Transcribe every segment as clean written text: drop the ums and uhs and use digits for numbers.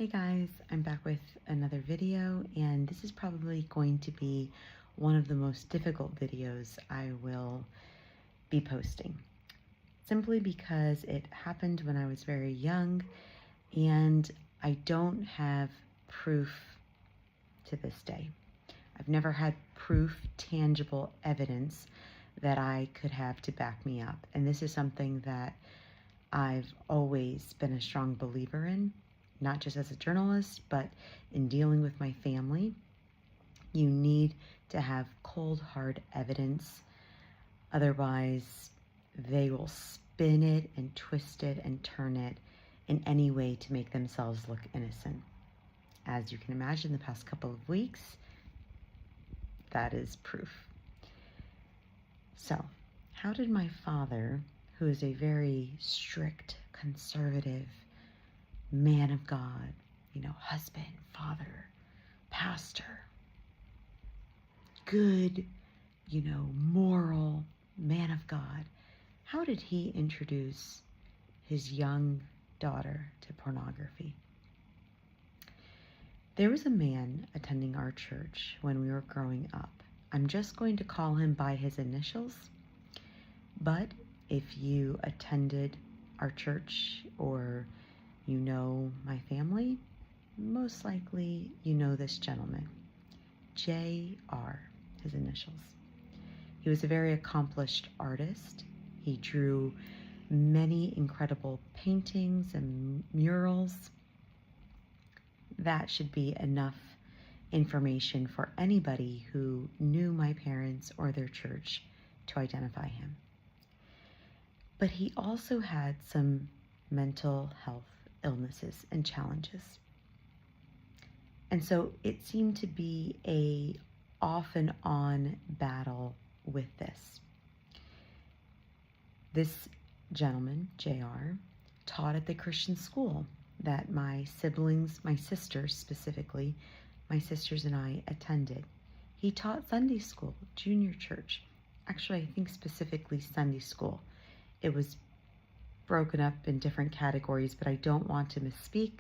Hey guys, I'm back with another video, and this is probably going to be one of the most difficult videos I will be posting. Simply because it happened when I was very young, and I don't have proof to this day. I've never had proof, tangible evidence that I could have to back me up. And this is something that I've always been a strong believer in. Not just as a journalist, but in dealing with my family. You need to have cold, hard evidence. Otherwise, they will spin it and twist it and turn it in any way to make themselves look innocent. As you can imagine, the past couple of weeks, that is proof. So, how did my father, who is a very strict, conservative, man of God, husband, father, pastor, good, moral man of God, how did he introduce his young daughter to pornography? There was a man attending our church when we were growing up. I'm just going to call him by his initials, but if you attended our church or you know my family, most likely you know this gentleman, J.R., his initials. He was a very accomplished artist. He drew many incredible paintings and murals. That should be enough information for anybody who knew my parents or their church to identify him. But he also had some mental health illnesses and challenges. And so it seemed to be a off and on battle with this. This gentleman, JR, taught at the Christian school that my siblings, my sisters specifically, my sisters and I attended. He taught Sunday school, junior church. Actually, I think specifically Sunday school. It was broken up in different categories, but I don't want to misspeak.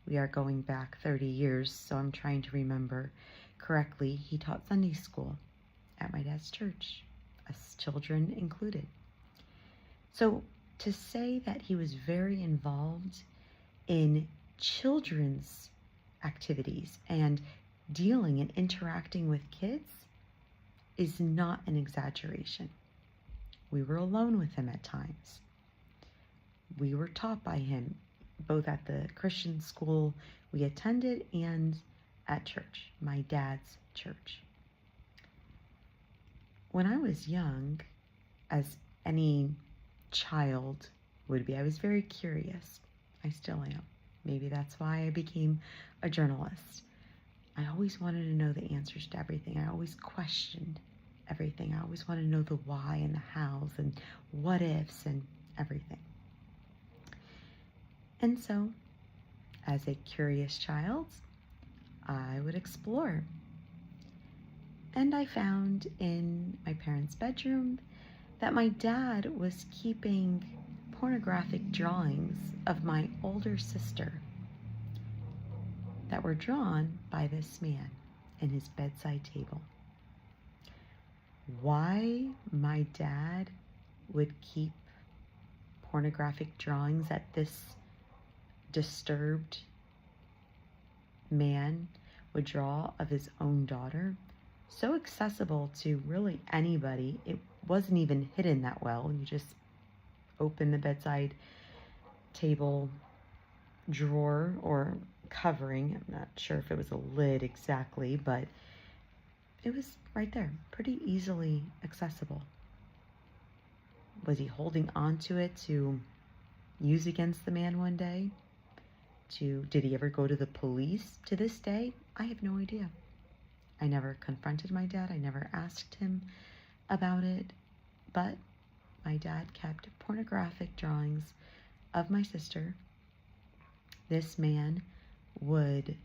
We are going back 30 years, so I'm trying to remember correctly. He taught Sunday school at my dad's church, us children included. So to say that he was very involved in children's activities and dealing and interacting with kids is not an exaggeration. We were alone with him at times. We were taught by him, both at the Christian school we attended and at church, my dad's church. When I was young, as any child would be, I was very curious. I still am. Maybe that's why I became a journalist. I always wanted to know the answers to everything. I always questioned everything. I always wanted to know the why and the hows and what ifs and everything. And so, as a curious child, I would explore. And I found in my parents' bedroom that my dad was keeping pornographic drawings of my older sister that were drawn by this man in his bedside table. Why my dad would keep pornographic drawings that this disturbed man would draw of his own daughter, so accessible to really anybody. It wasn't even hidden that well. You just open the bedside table drawer or covering. I'm not sure if it was a lid exactly, but it was right there, pretty easily accessible. Was he holding on to it to use against the man one day? Did he ever go to the police? To this day, I have no idea. I never confronted my dad. I never asked him about it. But my dad kept pornographic drawings of my sister. This man would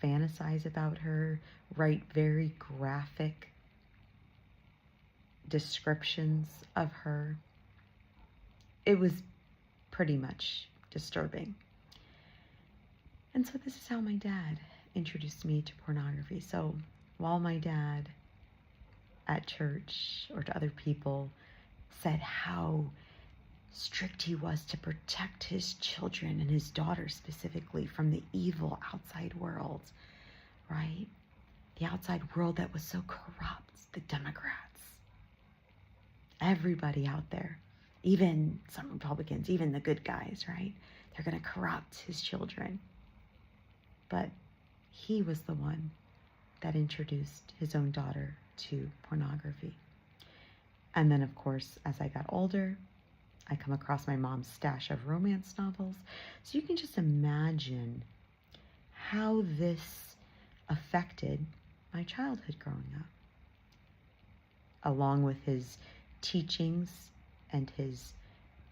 fantasize about her, write very graphic descriptions of her. It was pretty much disturbing. And so this is how my dad introduced me to pornography. So while my dad at church or to other people said how strict he was to protect his children and his daughters specifically from the evil outside world, right? The outside world that was so corrupt, the Democrats, everybody out there, even some Republicans, even the good guys, right? They're going to corrupt his children. But he was the one that introduced his own daughter to pornography. And then, of course, as I got older, I come across my mom's stash of romance novels. So you can just imagine how this affected my childhood growing up. Along with his teachings and his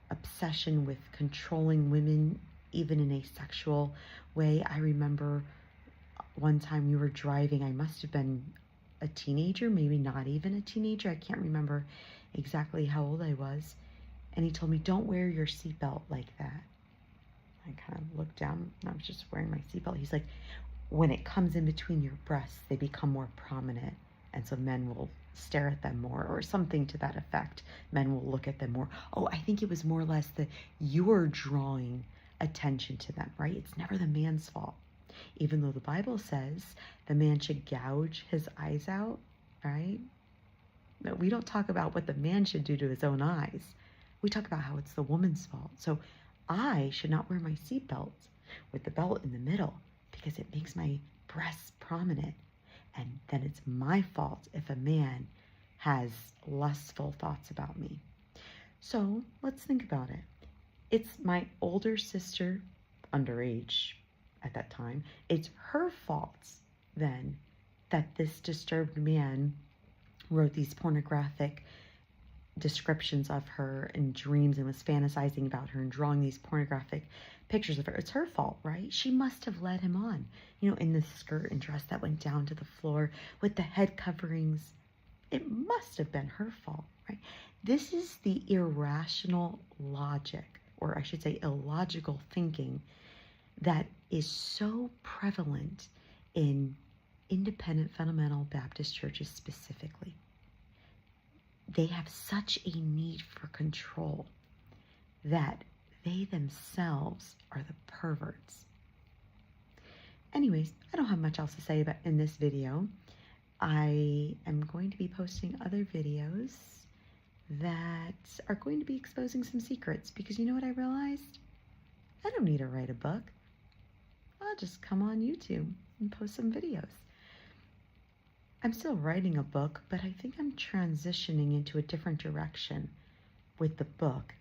obsession with controlling women, even in a sexual way. I remember one time we were driving. I must have been a teenager, maybe not even a teenager. I can't remember exactly how old I was. And he told me, don't wear your seatbelt like that. I kind of looked down and I was just wearing my seatbelt. He's like, when it comes in between your breasts, they become more prominent. And so men will stare at them more, or something to that effect. Men will look at them more. Oh, I think it was more or less that you're drawing attention to them, right? It's never the man's fault. Even though the Bible says the man should gouge his eyes out, right? But we don't talk about what the man should do to his own eyes. We talk about how it's the woman's fault. So I should not wear my seatbelt with the belt in the middle because it makes my breasts prominent. And then it's my fault if a man has lustful thoughts about me. So let's think about it. It's my older sister, underage at that time. It's her fault then that this disturbed man wrote these pornographic descriptions of her in dreams and was fantasizing about her and drawing these pornographic pictures of her. It's her fault, right? She must have led him on, in the skirt and dress that went down to the floor with the head coverings. It must have been her fault, right? This is the irrational logic, or I should say illogical thinking, that is so prevalent in independent fundamental Baptist churches specifically. They have such a need for control that they themselves are the perverts. Anyways, I don't have much else to say about in this video. I am going to be posting other videos that are going to be exposing some secrets, because you know what I realized? I don't need to write a book. I'll just come on YouTube and post some videos. I'm still writing a book, but I think I'm transitioning into a different direction with the book.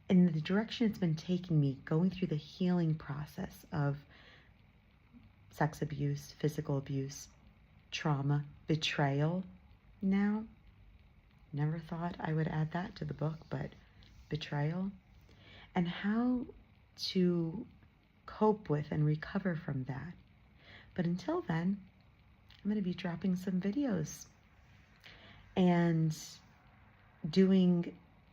And the direction it's been taking me, going through the healing process of sex abuse, physical abuse, trauma, betrayal. Now, never thought I would add that to the book, but betrayal, and how to cope with and recover from that. But until then, I'm going to be dropping some videos and doing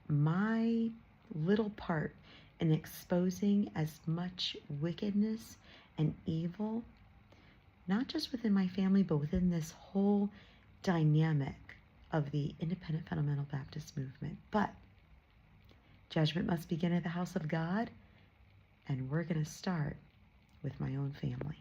my little part in exposing as much wickedness and evil, not just within my family, but within this whole dynamic of the independent fundamental Baptist movement. But judgment must begin at the house of God, and we're going to start with my own family.